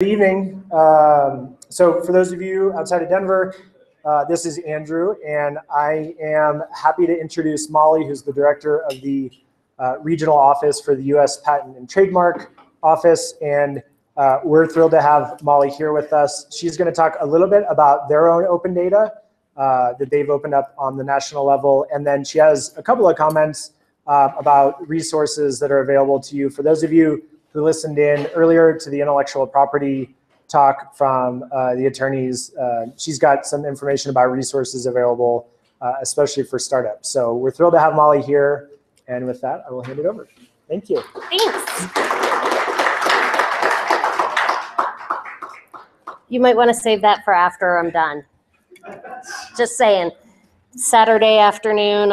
Good evening. So for those of you outside of Denver, this is Andrew, and I am happy to introduce Molly, who's the director of the regional office for the U.S. Patent and Trademark Office, and we're thrilled to have Molly here with us. She's going to talk a little bit about their own open data that they've opened up on the national level, and then she has a couple of comments about resources that are available to you. For those of you who listened in earlier to the intellectual property talk from the attorneys, she's got some information about resources available, especially for startups. So we're thrilled to have Molly here. And with that, I will hand it over. Thank you. Thanks. You might want to save that for after I'm done. Just saying. Saturday afternoon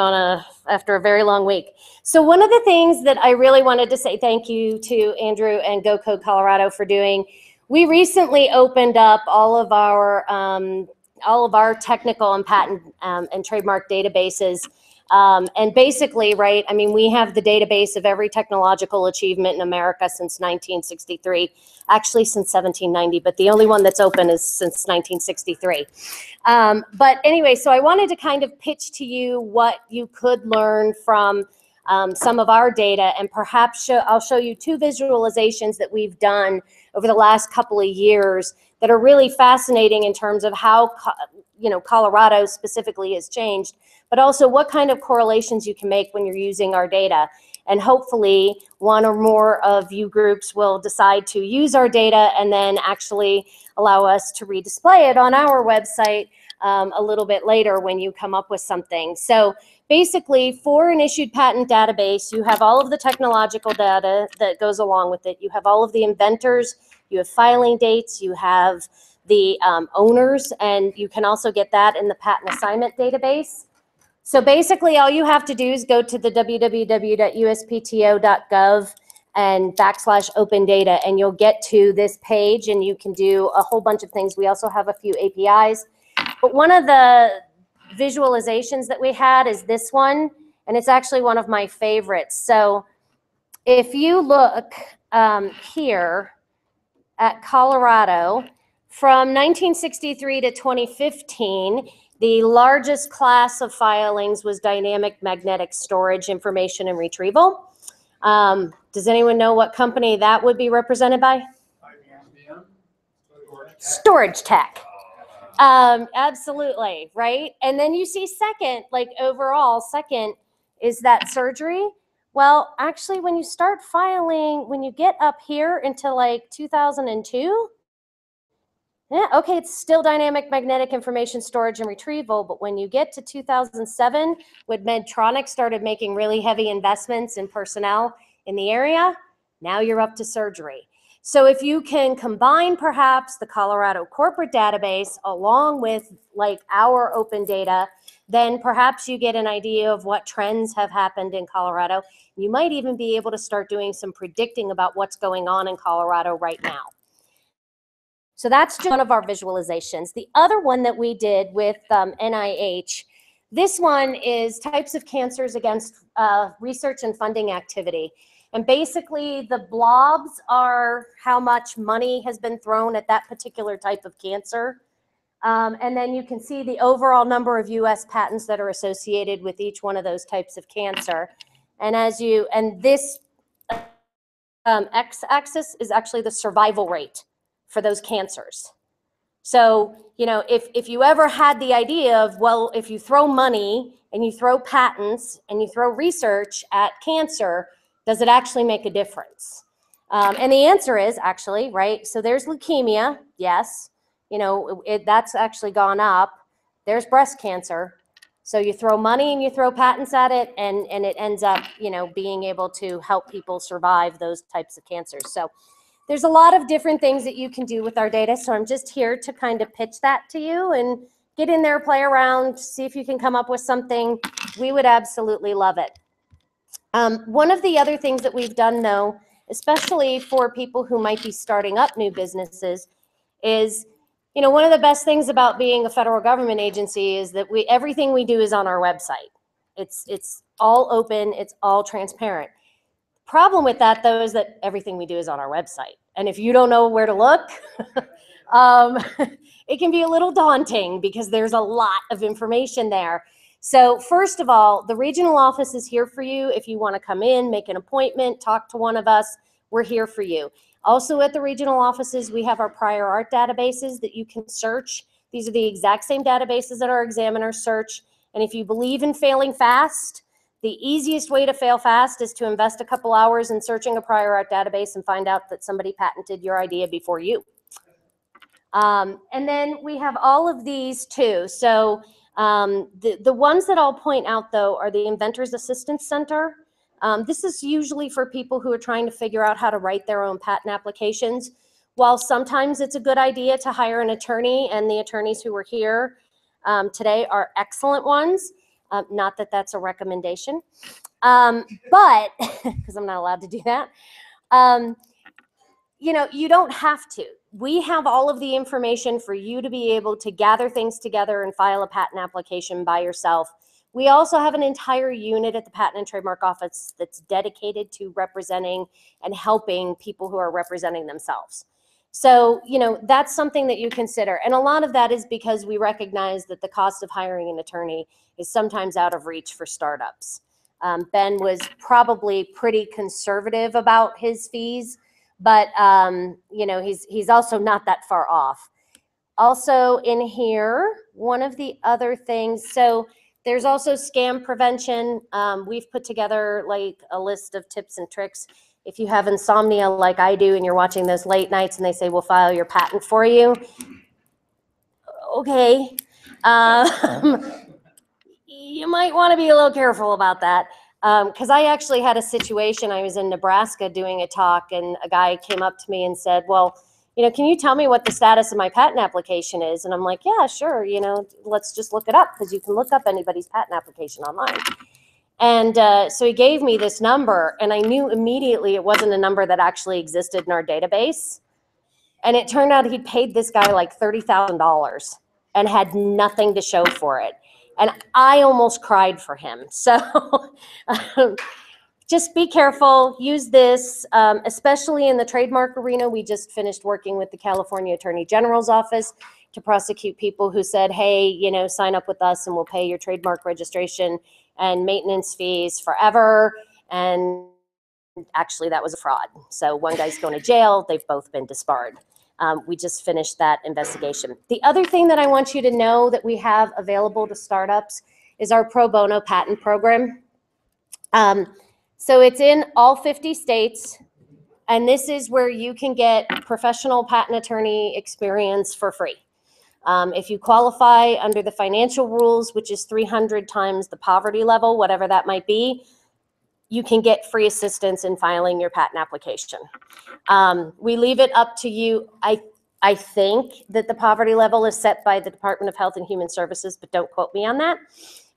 after a very long week. So one of the things that I really wanted to say thank you to Andrew and GoCode Colorado for doing, we recently opened up all of our technical and patent and trademark databases. And basically, right, I mean, we have the database of every technological achievement in America since 1963, actually since 1790, but the only one that's open is since 1963. But anyway, so I wanted to kind of pitch to you what you could learn from some of our data, and perhaps I'll show you two visualizations that we've done over the last couple of years that are really fascinating in terms of how Colorado specifically has changed, but also what kind of correlations you can make when you're using our data. And hopefully one or more of you groups will decide to use our data and then actually allow us to redisplay it on our website a little bit later when you come up with something. So basically, for an issued patent database, you have all of the technological data that goes along with it. You have all of the inventors, you have filing dates, you have the owners, and you can also get that in the patent assignment database. So basically, all you have to do is go to the www.uspto.gov and /open data, and you'll get to this page, and you can do a whole bunch of things. We also have a few APIs. But one of the visualizations that we had is this one, and it's actually one of my favorites. So if you look here at Colorado, from 1963 to 2015, the largest class of filings was dynamic magnetic storage, information, and retrieval. Does anyone know what company that would be represented by? Storage tech. Absolutely, right? And then you see second, like overall, second is that surgery. Well, actually, when you start filing, when you get up here into like 2002, yeah, okay, it's still dynamic magnetic information storage and retrieval, but when you get to 2007, when Medtronic started making really heavy investments in personnel in the area, now you're up to surgery. So if you can combine perhaps the Colorado corporate database along with like our open data, then perhaps you get an idea of what trends have happened in Colorado. You might even be able to start doing some predicting about what's going on in Colorado right now. So that's just one of our visualizations. The other one that we did with NIH, this one is types of cancers against research and funding activity. And basically the blobs are how much money has been thrown at that particular type of cancer. And then you can see the overall number of US patents that are associated with each one of those types of cancer. And this x-axis is actually the survival rate for those cancers. So, if you ever had the idea of, well, if you throw money and you throw patents and you throw research at cancer, does it actually make a difference? And the answer is actually, right? So there's leukemia, yes. That's actually gone up. There's breast cancer. So you throw money and you throw patents at it, and it ends up, being able to help people survive those types of cancers. So there's a lot of different things that you can do with our data. So I'm just here to kind of pitch that to you and get in there, play around, see if you can come up with something. We would absolutely love it. One of the other things that we've done, though, especially for people who might be starting up new businesses, is, one of the best things about being a federal government agency is that everything we do is on our website. It's all open, it's all transparent. Problem with that, though, is that everything we do is on our website. And if you don't know where to look, it can be a little daunting because there's a lot of information there. So first of all, the regional office is here for you. If you want to come in, make an appointment, talk to one of us, we're here for you. Also at the regional offices, we have our prior art databases that you can search. These are the exact same databases that our examiners search. And if you believe in failing fast, the easiest way to fail fast is to invest a couple hours in searching a prior art database and find out that somebody patented your idea before you. And then we have all of these too. So the ones that I'll point out though are the Inventor's Assistance Center. This is usually for people who are trying to figure out how to write their own patent applications. While sometimes it's a good idea to hire an attorney, and the attorneys who are here today are excellent ones. Not that that's a recommendation, but because I'm not allowed to do that. You know, you don't have to. We have all of the information for you to be able to gather things together and file a patent application by yourself. We also have an entire unit at the Patent and Trademark Office that's dedicated to representing and helping people who are representing themselves. So, you know, that's something that you consider. And a lot of that is because we recognize that the cost of hiring an attorney is sometimes out of reach for startups. Ben was probably pretty conservative about his fees, but you know, he's also not that far off. Also in here, one of the other things, so there's also scam prevention. We've put together like a list of tips and tricks. If you have insomnia like I do and you're watching those late nights and they say, we'll file your patent for you. Okay. You might want to be a little careful about that. Because I actually had a situation. I was in Nebraska doing a talk and a guy came up to me and said, well, you know, can you tell me what the status of my patent application is? And I'm like, yeah, sure. You know, let's just look it up, because you can look up anybody's patent application online. And so he gave me this number, and I knew immediately it wasn't a number that actually existed in our database. And it turned out he'd paid this guy like $30,000 and had nothing to show for it. And I almost cried for him. So just be careful, use this, especially in the trademark arena. We just finished working with the California Attorney General's office to prosecute people who said, hey, you know, sign up with us and we'll pay your trademark registration and maintenance fees forever. And actually that was a fraud. So one guy's going to jail, they've both been disbarred. We just finished that investigation. The other thing that I want you to know that we have available to startups is our pro bono patent program. So it's in all 50 states, and this is where you can get professional patent attorney experience for free. If you qualify under the financial rules, which is 300 times the poverty level, whatever that might be, you can get free assistance in filing your patent application. We leave it up to you. I think that the poverty level is set by the Department of Health and Human Services, but don't quote me on that.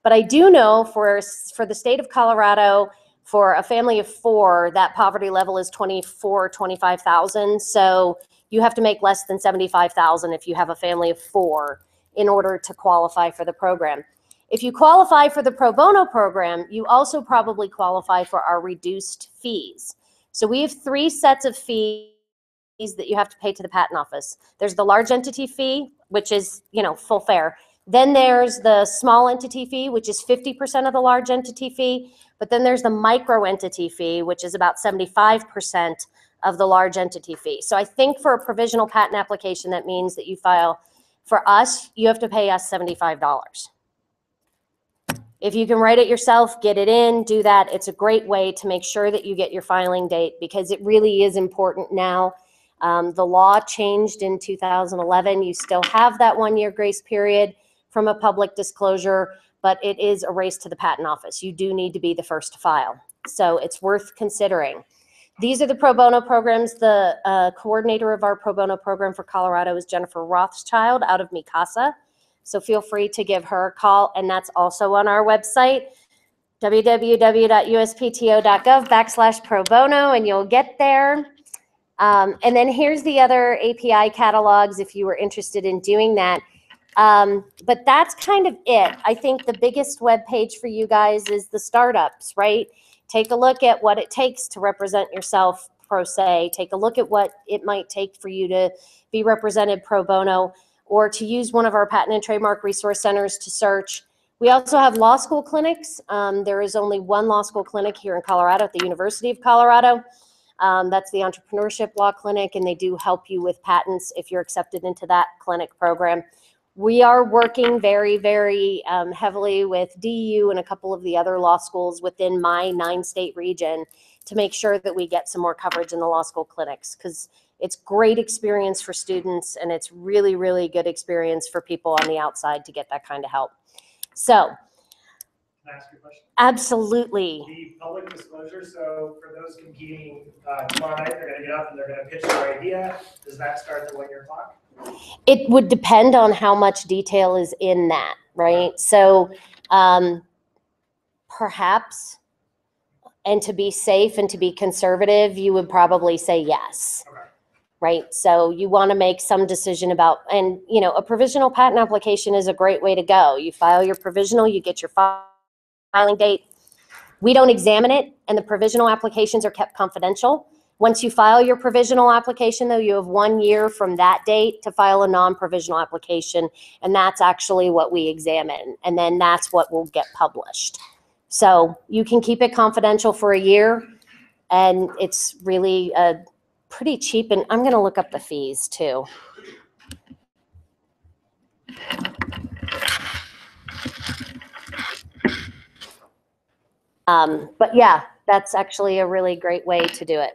But I do know for the state of Colorado, for a family of 4, that poverty level is 25,000. So you have to make less than 75,000 if you have a family of 4 in order to qualify for the program. If you qualify for the pro bono program, you also probably qualify for our reduced fees. So we have 3 sets of fees that you have to pay to the patent office. There's the large entity fee, which is, you know, full fare. Then there's the small entity fee, which is 50% of the large entity fee. But then there's the micro entity fee, which is about 75% of the large entity fee. So I think for a provisional patent application, that means that you file for us, you have to pay us $75. If you can write it yourself, get it in, do that. It's a great way to make sure that you get your filing date, because it really is important now. The law changed in 2011. You still have that 1-year grace period from a public disclosure, but it is a race to the patent office. You do need to be the first to file. So it's worth considering. These are the pro bono programs. The coordinator of our pro bono program for Colorado is Jennifer Rothschild out of Mikasa. So feel free to give her a call, and that's also on our website, www.uspto.gov/pro bono, and you'll get there. And then here's the other API catalogs if you were interested in doing that. But that's kind of it. I think the biggest web page for you guys is the startups, right? Take a look at what it takes to represent yourself pro se, take a look at what it might take for you to be represented pro bono, or to use one of our patent and trademark resource centers to search. We also have law school clinics. There is only one law school clinic here in Colorado at the University of Colorado. That's the Entrepreneurship Law Clinic, and they do help you with patents if you're accepted into that clinic program. We are working very, very heavily with DU and a couple of the other law schools within my 9-state region to make sure that we get some more coverage in the law school clinics, because it's great experience for students, and it's really, really good experience for people on the outside to get that kind of help. So, can I ask you a question? Absolutely. The public disclosure, so for those competing tomorrow night, they're going to get up and they're going to pitch their idea. Does that start the 1-year clock? It would depend on how much detail is in that, right? So perhaps, and to be safe and to be conservative, you would probably say yes. Okay. Right? So you want to make some decision about, and you know, a provisional patent application is a great way to go. You file your provisional, you get your filing date. We don't examine it, and the provisional applications are kept confidential. Once you file your provisional application, though, you have 1 year from that date to file a non-provisional application, and that's actually what we examine, and then that's what will get published. So you can keep it confidential for a year, and it's really a pretty cheap, and I'm going to look up the fees too. But yeah, that's actually a really great way to do it.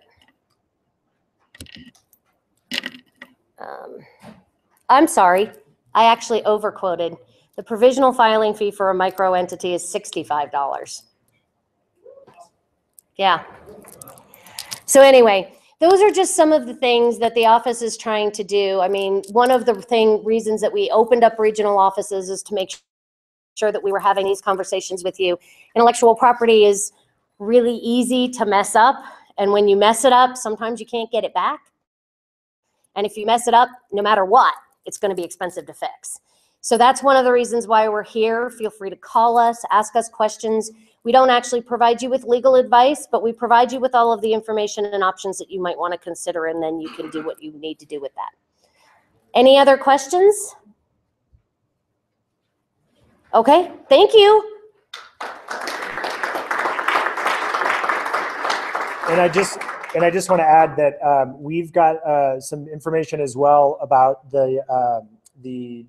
I'm sorry, I actually overquoted. The provisional filing fee for a micro entity is $65. Yeah. So anyway, those are just some of the things that the office is trying to do. I mean, one of the reasons that we opened up regional offices is to make sure that we were having these conversations with you. Intellectual property is really easy to mess up. And when you mess it up, sometimes you can't get it back. And if you mess it up, no matter what, it's going to be expensive to fix. So that's one of the reasons why we're here. Feel free to call us, ask us questions. We don't actually provide you with legal advice, but we provide you with all of the information and options that you might want to consider, and then you can do what you need to do with that. Any other questions? Okay, thank you. And I just want to add that we've got some information as well about the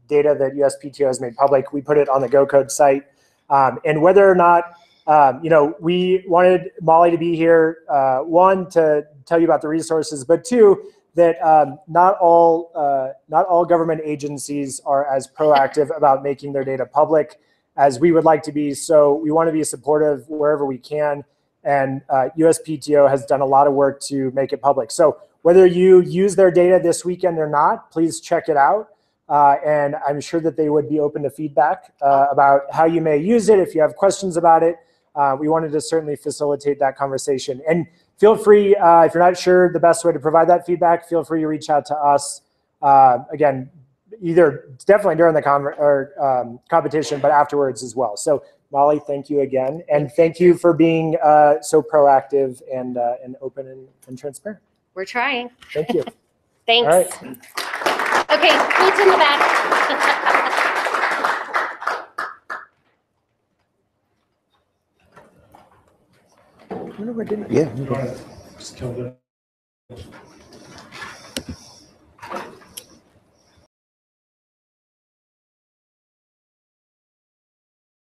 data that USPTO has made public. We put it on the GoCode site, and whether or not you know, we wanted Molly to be here, one, to tell you about the resources, but two, that not all government agencies are as proactive about making their data public as we would like to be. So we want to be supportive wherever we can. And USPTO has done a lot of work to make it public. So whether you use their data this weekend or not, please check it out. And I'm sure that they would be open to feedback about how you may use it. If you have questions about it, we wanted to certainly facilitate that conversation. And feel free, if you're not sure the best way to provide that feedback, feel free to reach out to us. Again, either definitely during the competition, but afterwards as well. So Molly, thank you again. And thank you for being so proactive and open and transparent. We're trying. Thank you. Thanks. All right. Okay, boots in the back. Yeah.